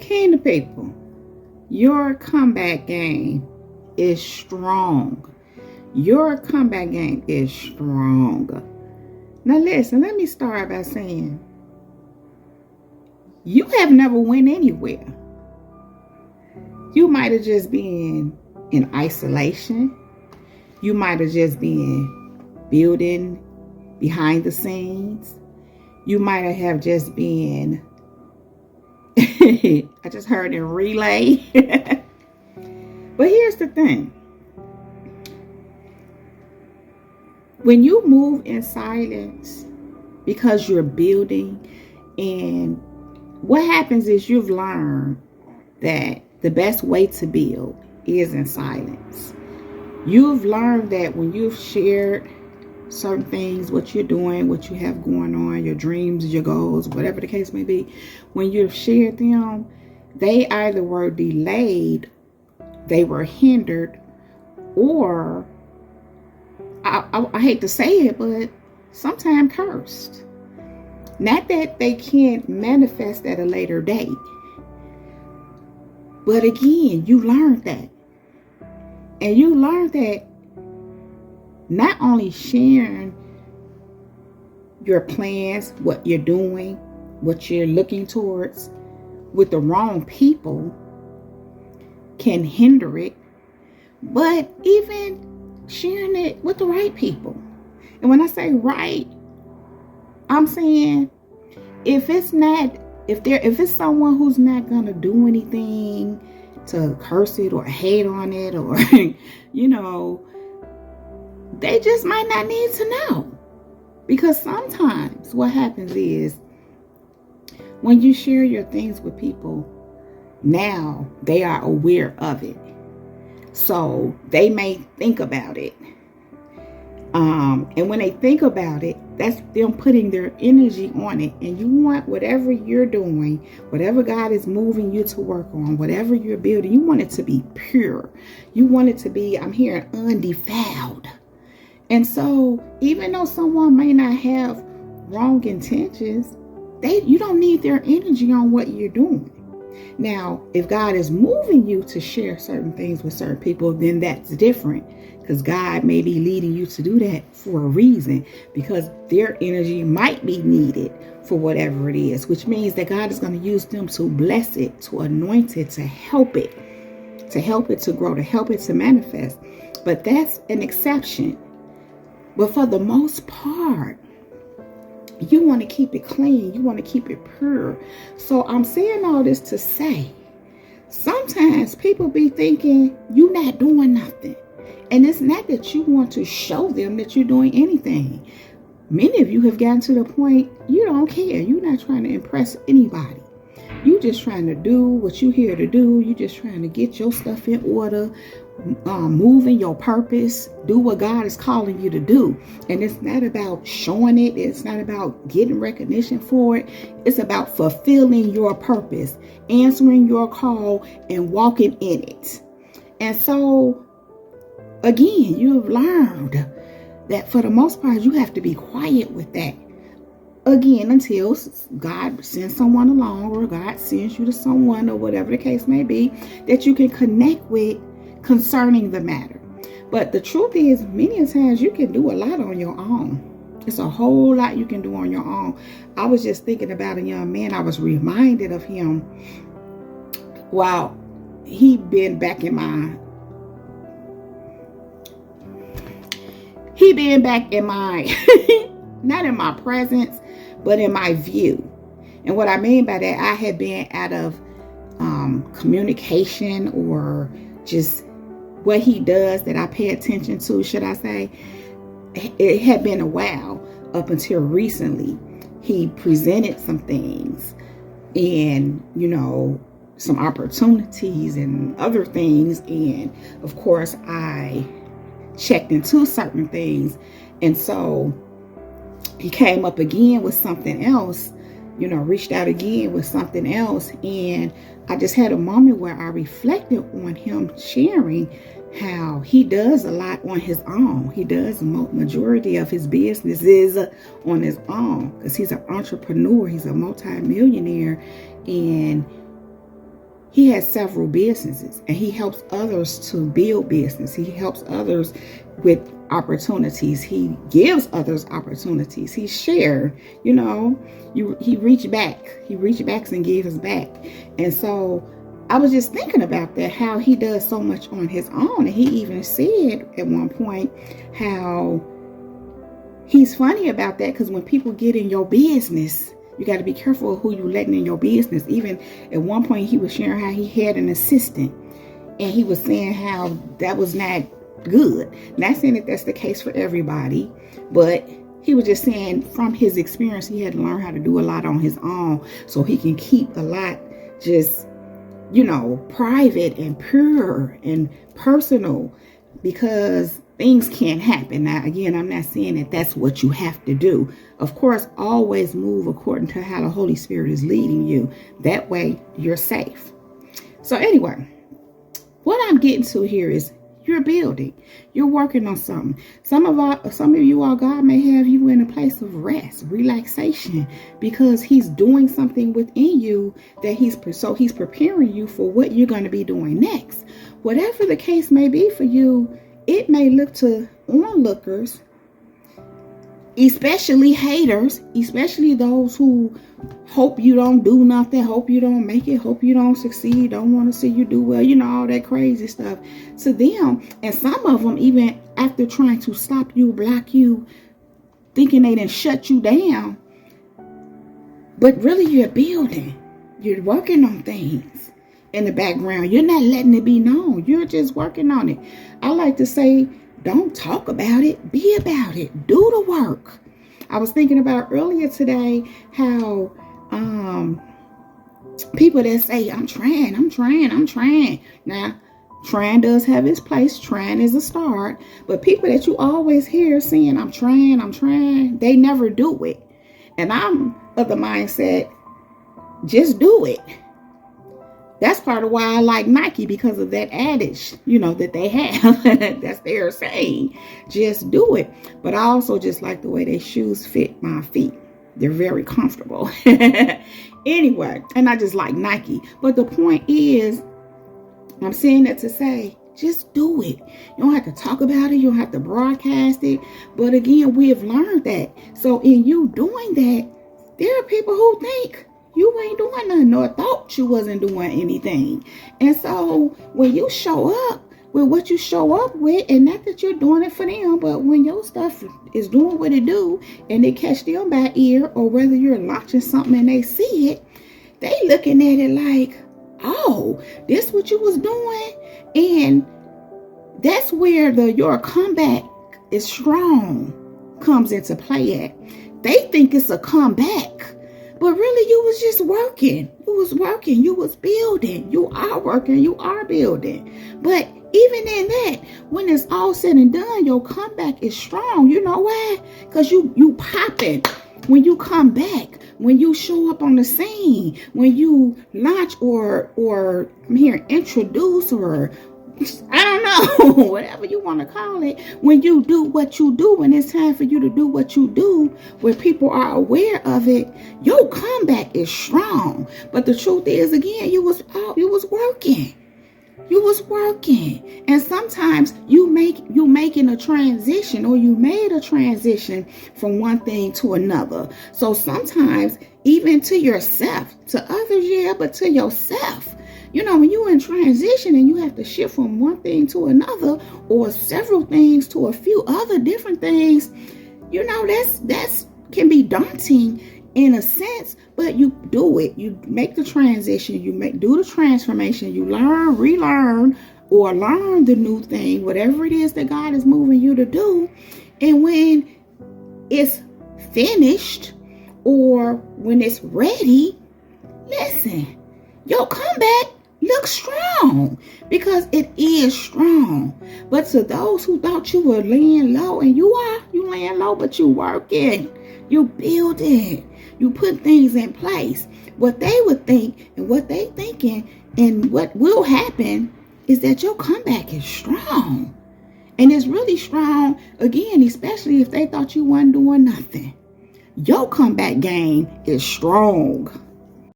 Kingdom people, your comeback game is strong. Your comeback game is strong. Now listen, let me start by saying, you have never went anywhere. You might have just been in isolation. You might have just been building behind the scenes. You might have just been, I just heard in relay. But here's the thing. When you move in silence because you're building, and what happens is you've learned that the best way to build is in silence. You've learned that when you've shared certain things, what you're doing, what you have going on, your dreams, your goals, whatever the case may be, when you've shared them, they either were delayed, they were hindered, or I hate to say it, but sometimes cursed. Not that they can't manifest at a later date, but again, you learned that. And you learned that not only sharing your plans, what you're doing, what you're looking towards with the wrong people can hinder it, but even sharing it with the right people. And when I say right, I'm saying if it's someone who's not gonna do anything to curse it or hate on it, or they just might not need to know. Because sometimes what happens is when you share your things with people, now they are aware of it. So they may think about it. And when they think about it, that's them putting their energy on it. And you want whatever you're doing, whatever God is moving you to work on, whatever you're building, you want it to be pure. You want it to be, I'm hearing, undefiled. And so even though someone may not have wrong intentions, you don't need their energy on what you're doing. Now, if God is moving you to share certain things with certain people, then that's different. Because God may be leading you to do that for a reason, because their energy might be needed for whatever it is, which means that God is going to use them to bless it, to anoint it, to help it to grow, to help it to manifest. But that's an exception. But for the most part, you want to keep it clean. You want to keep it pure. So I'm saying all this to say, sometimes people be thinking you're not doing nothing. And it's not that you want to show them that you're doing anything. Many of you have gotten to the point you don't care. You're not trying to impress anybody. You're just trying to do what you're here to do. You're just trying to get your stuff in order, move in your purpose, do what God is calling you to do. And it's not about showing it. It's not about getting recognition for it. It's about fulfilling your purpose, answering your call, and walking in it. And so, again, you have learned that for the most part, you have to be quiet with that. Again, until God sends someone along, or God sends you to someone, or whatever the case may be, that you can connect with concerning the matter. But the truth is, many times you can do a lot on your own. It's a whole lot you can do on your own. I was just thinking about a young man. I was reminded of him while he'd been back in my not in my presence, but in my view. And what I mean by that, I had been out of communication, or just what he does that I pay attention to, should I say. It had been a while up until recently. He presented some things and, some opportunities and other things. And of course, I checked into certain things. And so he came up again with something else, reached out again with something else. And I just had a moment where I reflected on him sharing how he does a lot on his own. He does the majority of his businesses on his own, because he's an entrepreneur. He's a multi-millionaire. And he has several businesses, and he helps others to build business. He helps others with opportunities. He gives others opportunities. He shared, he reached back. He reached back and gives back. And so I was just thinking about that, how he does so much on his own. And he even said at one point how he's funny about that, because when people get in your business, you got to be careful of who you letting in your business. Even at one point, he was sharing how he had an assistant, and he was saying how that was not good. Not saying that that's the case for everybody, but he was just saying from his experience, he had to learn how to do a lot on his own so he can keep a lot just, private and pure and personal, because things can happen. Now, again, I'm not saying that that's what you have to do. Of course, always move according to how the Holy Spirit is leading you. That way, you're safe. So anyway, what I'm getting to here is you're building. You're working on something. Some of you all, God may have you in a place of rest, relaxation, because he's doing something within you that he's preparing you for what you're going to be doing next. Whatever the case may be for you, it may look to onlookers, especially haters, especially those who hope you don't do nothing, hope you don't make it, hope you don't succeed, don't want to see you do well, all that crazy stuff to them. And some of them, even after trying to stop you, block you, thinking they didn't shut you down, but really you're building, you're working on things in the background. You're not letting it be known. You're just working on it. I like to say, don't talk about it, be about it, do the work. I was thinking about earlier today how people that say, I'm trying. Now, trying does have its place. Trying is a start. But people that you always hear saying, I'm trying, they never do it. And I'm of the mindset, just do it. That's part of why I like Nike, because of that adage, that they have. That's their saying. Just do it. But I also just like the way their shoes fit my feet. They're very comfortable. Anyway, and I just like Nike. But the point is, I'm saying that to say, just do it. You don't have to talk about it. You don't have to broadcast it. But again, we have learned that. So in you doing that, there are people who think you ain't doing nothing or thought you wasn't doing anything. And so when you show up with what you show up with, and not that you're doing it for them, but when your stuff is doing what it do and they catch them by ear, or whether you're launching something and they see it, they looking at it like, oh, this what you was doing. And that's where your comeback is strong comes into play at. They think it's a comeback. But really, you was just working. You was working. You was building. You are working. You are building. But even in that, when it's all said and done, your comeback is strong. You know why? Because you popping when you come back, when you show up on the scene, when you launch or I'm hearing introduce, or I don't know, whatever you want to call it, when you do what you do, when it's time for you to do what you do, where people are aware of it, your comeback is strong. But the truth is, again, you was working. You was working. And sometimes you making a transition, or you made a transition from one thing to another. So sometimes even to yourself, to others, yeah, but to yourself. When you're in transition and you have to shift from one thing to another, or several things to a few other different things, that's can be daunting in a sense, but you do it. You make the transition, do the transformation, you learn, relearn, or learn the new thing, whatever it is that God is moving you to do. And when it's finished, or when it's ready, listen, your comeback looks strong, because it is strong. But to those who thought you were laying low, and you laying low, but you working, you building, you put things in place. What they would think and what they thinking and what will happen is that your comeback is strong. And it's really strong, again, especially if they thought you wasn't doing nothing. Your comeback game is strong.